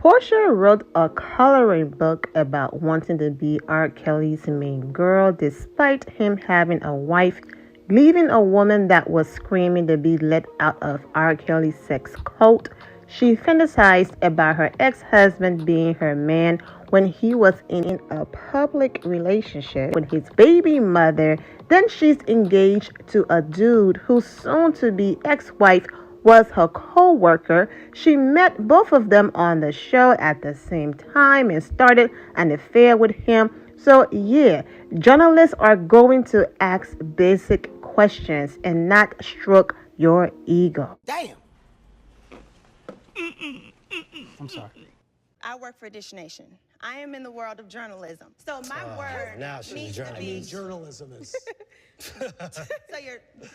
Porsha wrote a coloring book about wanting to be R. Kelly's main girl despite him having a wife, leaving a woman that was screaming to be let out of R. Kelly's sex cult. She fantasized about her ex-husband being her man when he was in a public relationship with his baby mother. Then she's engaged to a dude whose soon-to-be ex-wife was her co-worker. She met both of them on the show at the same time and started an affair with him. So yeah, journalists are going to ask basic questions and not stroke your ego. Damn. I'm sorry. I work for Dish Nation. I am in the world of journalism. So my word now she's needs to be... journalism is... So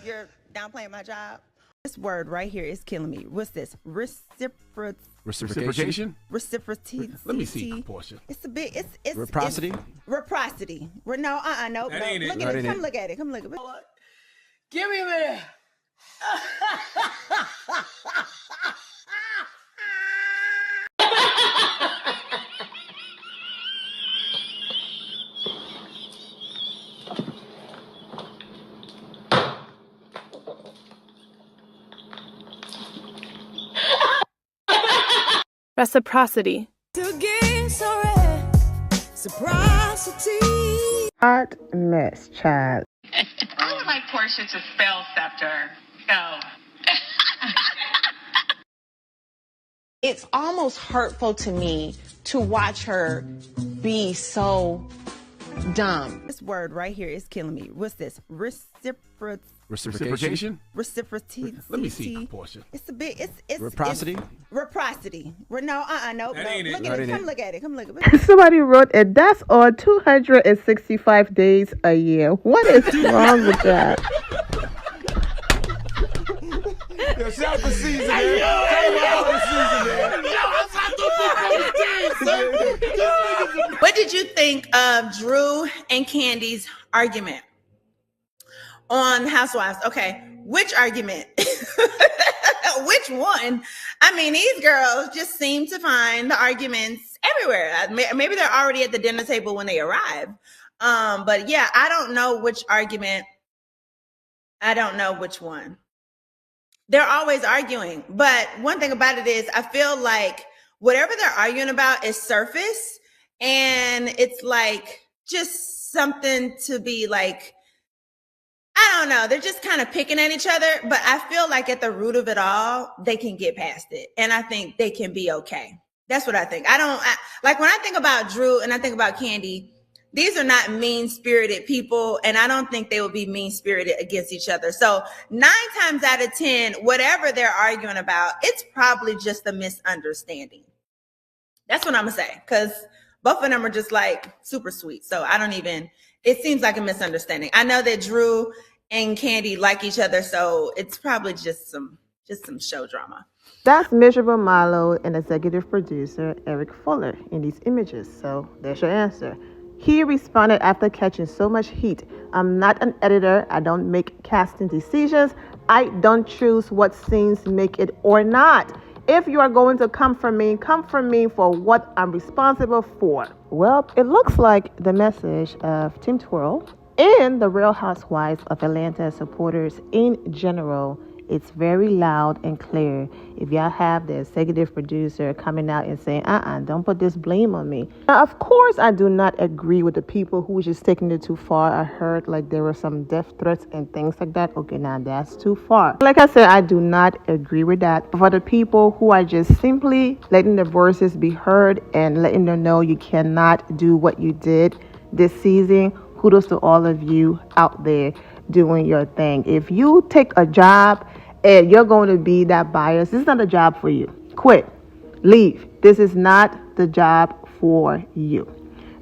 you're downplaying my job? This word right here is killing me. What's this? Reciprocation? Reciprocity. Let me see, Porsha. It's a bit. It's Reciprocity? Reciprocity. No. No. That ain't it. Look at it. Come look at it. Come look at it. Give me a minute. Reciprocity. Hot mess, child. I would like Porsha to spell scepter. Go. It's almost hurtful to me to watch her be so dumb. This word right here is killing me. What's this? Reciprocation? Reciprocity. Let me see, Porsha. It's a bit. It's Reciprocity? Reciprocity. No. No. That ain't it. Look at That it. ain't Come it. look at it. Come look at it. Somebody wrote it. That's all 265 days a year. What is wrong with that? Yo, shout out for season, man. What did you think of Drew and Kandi's argument on Housewives? Okay, which argument? Which one? I mean, these girls just seem to find the arguments everywhere. Maybe they're already at the dinner table when they arrive. But yeah, I don't know which argument. I don't know which one. They're always arguing. But one thing about it is I feel like whatever they're arguing about is surface. And it's like just something to be like, I don't know. They're just kind of picking at each other. But I feel like at the root of it all, they can get past it. And I think they can be okay. That's what I think. Like when I think about Drew and I think about Kandi, these are not mean-spirited people, and I don't think they will be mean-spirited against each other. So 9 times out of 10, whatever they're arguing about, it's probably just a misunderstanding. That's what I'm going to say, because both of them are just like super sweet. So it seems like a misunderstanding. I know that Drew and Kandi like each other, so it's probably just some show drama. That's Miserable Milo and executive producer Eric Fuller in these images. So there's your answer. He responded after catching so much heat. I'm not an editor. I don't make casting decisions. I don't choose what scenes make it or not. If you are going to come for me for what I'm responsible for. Well, it looks like the message of Team Twirl and the Real Housewives of Atlanta supporters in general, it's very loud and clear. If y'all have the executive producer coming out and saying, don't put this blame on me. Now, of course, I do not agree with the people who just taking it too far. I heard like there were some death threats and things like that. Okay, now that's too far. Like I said, I do not agree with that. But for the people who are just simply letting their voices be heard and letting them know you cannot do what you did this season, kudos to all of you out there doing your thing. If you take a job and you're going to be that bias, this is not a job for you. Quit. Leave. This is not the job for you.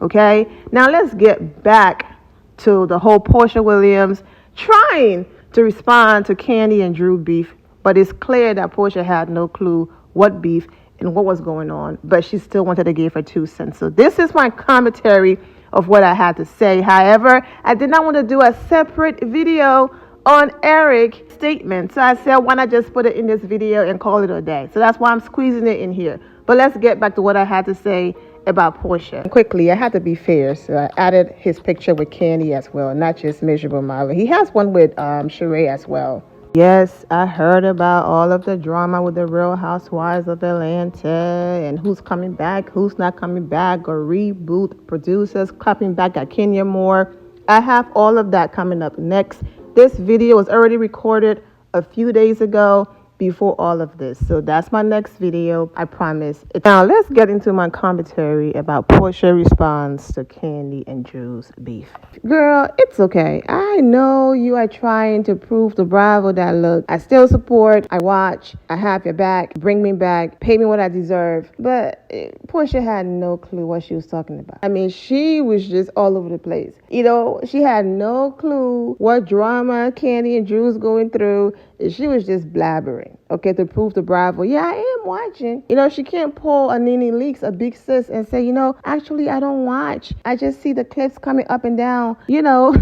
Okay? Now let's get back to the whole Porsha Williams trying to respond to Kandi and Drew beef, but it's clear that Porsha had no clue what beef and what was going on, but she still wanted to give her 2 cents. So this is my commentary of what I had to say. However, I did not want to do a separate video on Eric's statement. So I said, why not just put it in this video and call it a day? So that's why I'm squeezing it in here. But let's get back to what I had to say about Porsha. Quickly, I had to be fair, so I added his picture with Kandi as well, not just Miserable Marlo. He has one with Sheree as well. Yes, I heard about all of the drama with the Real Housewives of Atlanta and who's coming back, who's not coming back, or reboot producers clapping back at Kenya Moore. I have all of that coming up next. This video was already recorded a few days ago before all of this. So that's my next video, I promise. Now let's get into my commentary about Porsha's response to Kandi and Drew's beef. Girl, it's okay. I know you are trying to prove to Bravo that, look, I still support, I watch, I have your back, bring me back, pay me what I deserve. But Porsha had no clue what she was talking about. I mean, she was just all over the place. You know, she had no clue what drama Kandi and Drew's going through. She was just blabbering, okay, to prove to Bravo, yeah, I am watching. You know, she can't pull a Nene Leakes, a big sis, and say, you know, actually, I don't watch. I just see the clips coming up and down, you know,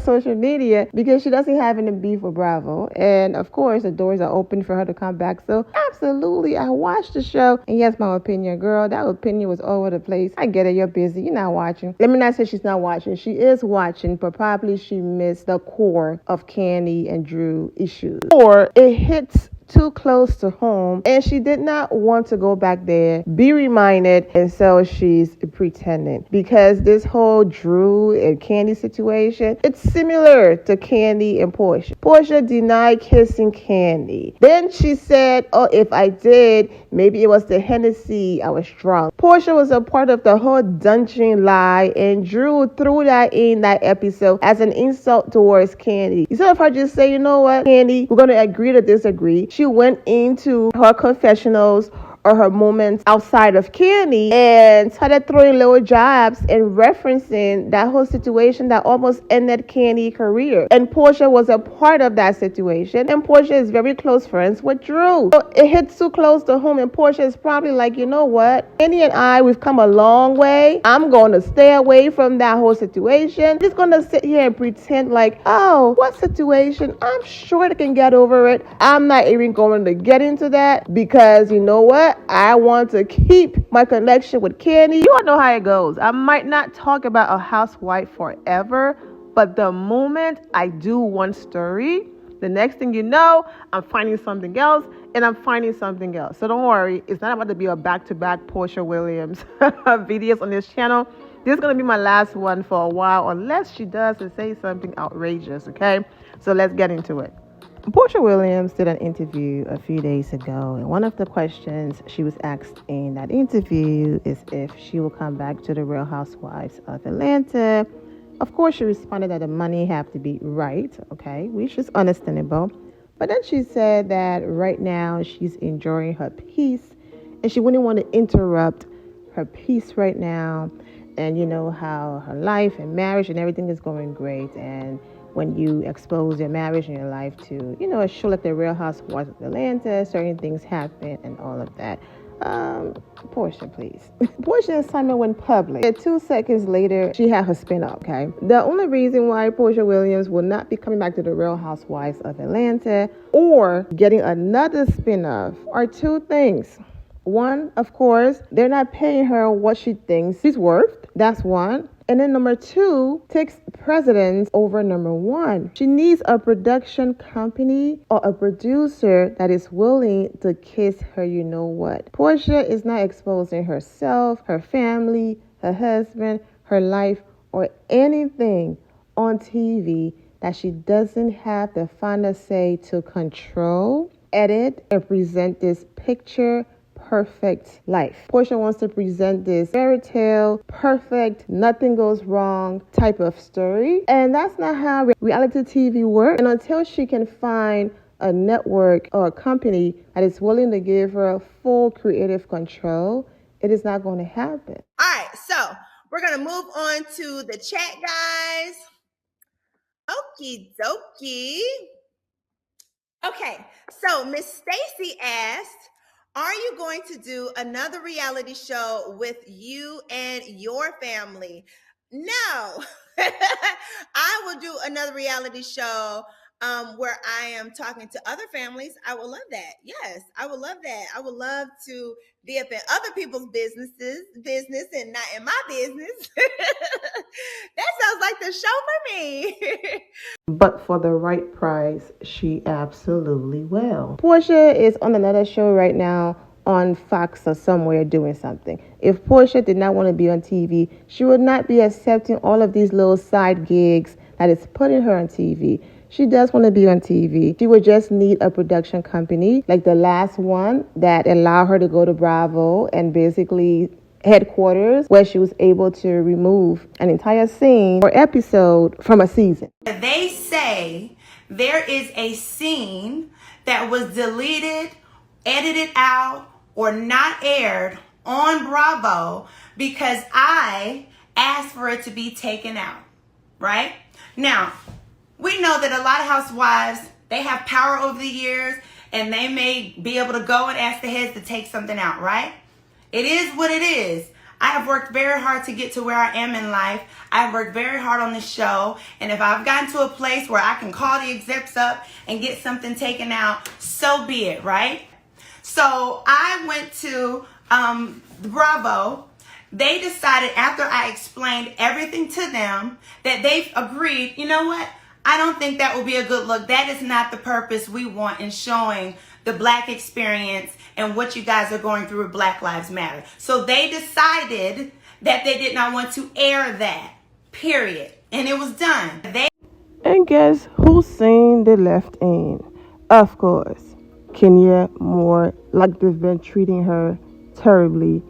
social media, because she doesn't have any beef with Bravo. And, of course, the doors are open for her to come back. So, absolutely, I watched the show. And yes, my opinion, girl, that opinion was all over the place. I get it, you're busy. You're not watching. Let me not say she's not watching. She is watching, but probably she missed the core of Kandi and Drew issues. Or it hits too close to home and she did not want to go back there, be reminded, and so she's pretending. Because this whole Drew and Kandi situation, it's similar to Kandi and Porsha. Porsha denied kissing Kandi. Then she said, oh, if I did, maybe it was the Hennessy, I was drunk. Porsha was a part of the whole dungeon lie, and Drew threw that in that episode as an insult towards Kandi. Instead of her just say, you know what, Kandi, we're going to agree to disagree, she went into her confessionals or her moments outside of Kandi and started throwing little jabs and referencing that whole situation that almost ended Kandi's career. And Porsha was a part of that situation. And Porsha is very close friends with Drew. So it hits too close to home, and Porsha is probably like, you know what? Kandi and I, we've come a long way. I'm going to stay away from that whole situation. I'm just going to sit here and pretend like, oh, what situation? I'm sure they can get over it. I'm not even going to get into that because you know what? I want to keep my connection with Kandi. You all know how it goes. I might not talk about a housewife forever, but the moment I do one story, the next thing you know, I'm finding something else, and I'm finding something else. So don't worry, it's not about to be a back-to-back Porsha Williams videos on this channel. This is going to be my last one for a while, unless she does and say something outrageous, okay? So let's get into it. Porsha Williams did an interview a few days ago, and one of the questions she was asked in that interview is if she will come back to the Real Housewives of Atlanta. Of course, she responded that the money have to be right, okay, which is understandable. But then she said that right now she's enjoying her peace, and she wouldn't want to interrupt her peace right now. And you know how her life and marriage and everything is going great, and when you expose your marriage and your life to, you know, a show like the Real Housewives of Atlanta, certain things happen and all of that. Porsha, please. Porsha's assignment went public. 2 seconds later, she had her spin-off, okay? The only reason why Porsha Williams will not be coming back to the Real Housewives of Atlanta or getting another spin-off are two things. One, of course, they're not paying her what she thinks she's worth. That's one. And then number two takes precedence over number one. She needs a production company or a producer that is willing to kiss her, you know what. Porsha is not exposing herself, her family, her husband, her life, or anything on TV that she doesn't have the final say to control, edit, and present this picture perfect life. Porsha wants to present this fairy tale, perfect, nothing goes wrong type of story. And that's not how reality TV works. And until she can find a network or a company that is willing to give her full creative control, it is not going to happen. All right, so we're going to move on to the chat, guys. Okie dokie. Okay, so Miss Stacy asked, are you going to do another reality show with you and your family? No, I will do another reality show where I am talking to other families, I would love that. Yes, I would love that. I would love to be up in other people's business and not in my business. That sounds like the show for me. But for the right price, she absolutely will. Porsha is on another show right now on Fox or somewhere doing something. If Porsha did not want to be on TV, she would not be accepting all of these little side gigs that is putting her on TV. She does want to be on TV. She would just need a production company like the last one that allowed her to go to Bravo and basically headquarters where she was able to remove an entire scene or episode from a season. They say there is a scene that was deleted, edited out, or not aired on Bravo because I asked for it to be taken out, right? Now, we know that a lot of housewives, they have power over the years and they may be able to go and ask the heads to take something out, right? It is what it is. I have worked very hard to get to where I am in life. I've worked very hard on this show. And if I've gotten to a place where I can call the execs up and get something taken out, so be it, right? So I went to Bravo. They decided after I explained everything to them that they've agreed, you know what? I don't think that will be a good look. That is not the purpose we want in showing the Black experience and what you guys are going through with Black Lives Matter. So they decided that they did not want to air that, period. And it was done. And guess whose scene they left in? Of course, Kenya Moore, like they've been treating her terribly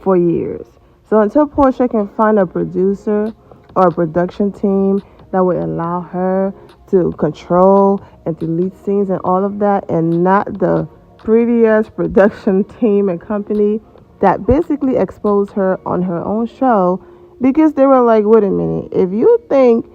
for years. So until Porsha can find a producer or a production team that would allow her to control and delete scenes and all of that, and not the previous production team and company that basically exposed her on her own show, because they were like, wait a minute, if you think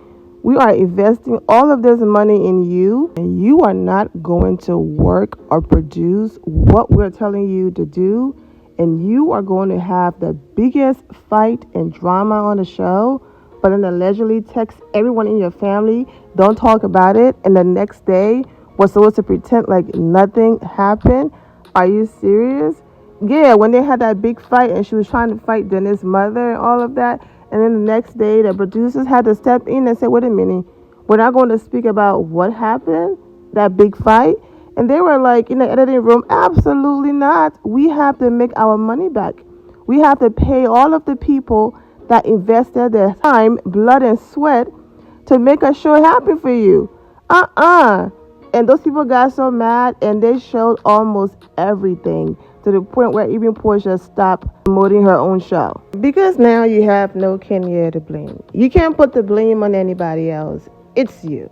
we are investing all of this money in you and you are not going to work or produce what we're telling you to do, and you are going to have the biggest fight and drama on the show, but then allegedly text everyone in your family, don't talk about it, and the next day was supposed to pretend like nothing happened. Are you serious? Yeah, when they had that big fight and she was trying to fight Dennis' mother and all of that, and then the next day the producers had to step in and say, wait a minute, we're not going to speak about what happened, that big fight. And they were like in the editing room, absolutely not. We have to make our money back. We have to pay all of the people that invested their time, blood, and sweat to make a show happen for you. And those people got so mad, and they showed almost everything to the point where even Porsha stopped promoting her own show. Because now you have no Kenya to blame. You can't put the blame on anybody else. It's you.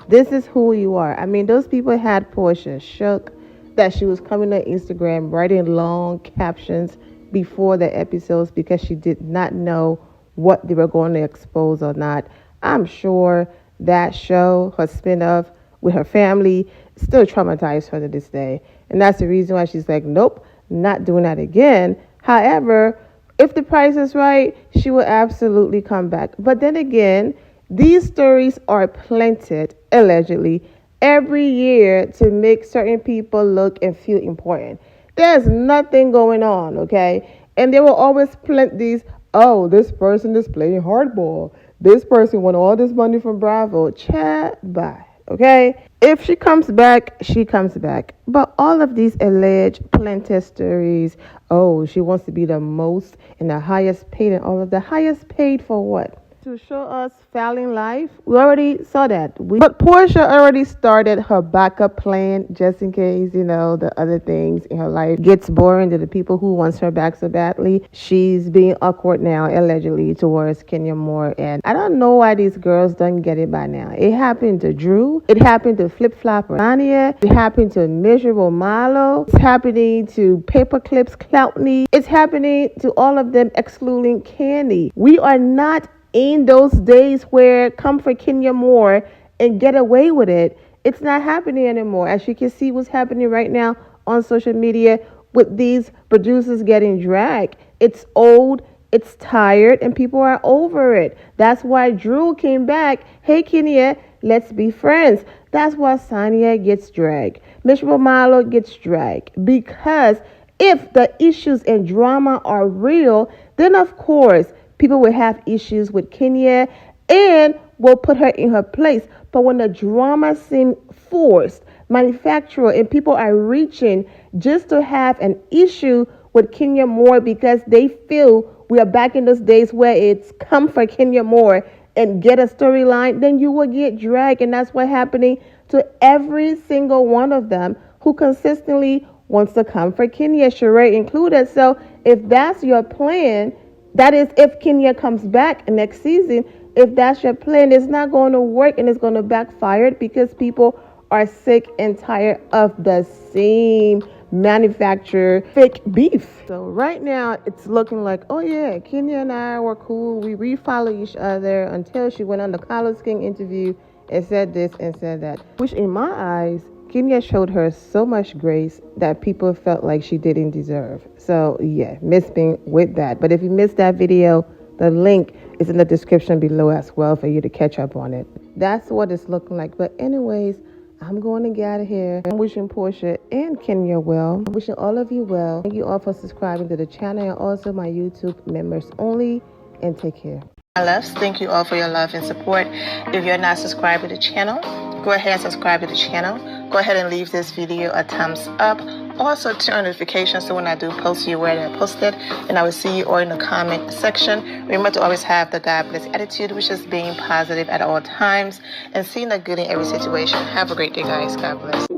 This is who you are. I mean, those people had Porsha shook that she was coming on Instagram writing long captions before the episodes because she did not know what they were going to expose or not. I'm sure that show, her spin-off with her family, still traumatized her to this day. And that's the reason why she's like, nope, not doing that again. However, if the price is right, she will absolutely come back. But then again, these stories are planted, allegedly, every year to make certain people look and feel important. There's nothing going on, okay? And they will always plant these, oh, this person is playing hardball. This person won all this money from Bravo. Chat, bye, okay? If she comes back, she comes back. But all of these alleged planted stories, oh, she wants to be the most and the highest paid and all of the highest paid for what? To show us failing life. We already saw that. But Porsha already started her backup plan just in case, you know, the other things in her life gets boring to the people who wants her back so badly. She's being awkward now, allegedly, towards Kenya Moore. And I don't know why these girls don't get it by now. It happened to Drew. It happened to Flip Flopper Anya. It happened to Miserable Milo. It's happening to Paperclips Cloutney. It's happening to all of them, excluding Kandi. We are not in those days where come for Kenya Moore and get away with it. It's not happening anymore. As you can see what's happening right now on social media with these producers getting dragged. It's old, it's tired, and people are over it. That's why Drew came back. Hey, Kenya, let's be friends. That's why Sonya gets dragged. Miserable Milo gets dragged. Because if the issues and drama are real, then of course people will have issues with Kenya and will put her in her place. But when the drama seems forced, manufactured, and people are reaching just to have an issue with Kenya Moore because they feel we are back in those days where it's come for Kenya Moore and get a storyline, then you will get dragged. And that's what's happening to every single one of them who consistently wants to come for Kenya, Sheree included. So if that's your plan, that is if Kenya comes back next season, if that's your plan, it's not going to work and it's going to backfire because people are sick and tired of the same manufacturer fake beef. So right now it's looking like, oh yeah, Kenya and I were cool. We refollow each other until she went on the Carlos King interview and said this and said that. Which in my eyes, Kenya showed her so much grace that people felt like she didn't deserve. So yeah, missing with that. But if you missed that video, the link is in the description below as well for you to catch up on it. That's what it's looking like. But anyways, I'm going to get out of here. I'm wishing Porsha and Kenya well. I'm wishing all of you well. Thank you all for subscribing to the channel and also my YouTube members only. And take care. My loves, thank you all for your love and support. If you're not subscribed to the channel, go ahead and subscribe to the channel. Go ahead and leave this video a thumbs up. Also turn on notifications so when I do post, you're aware that I posted. And I will see you all in the comment section. Remember to always have the God bless attitude, which is being positive at all times and seeing the good in every situation. Have a great day, guys. God bless.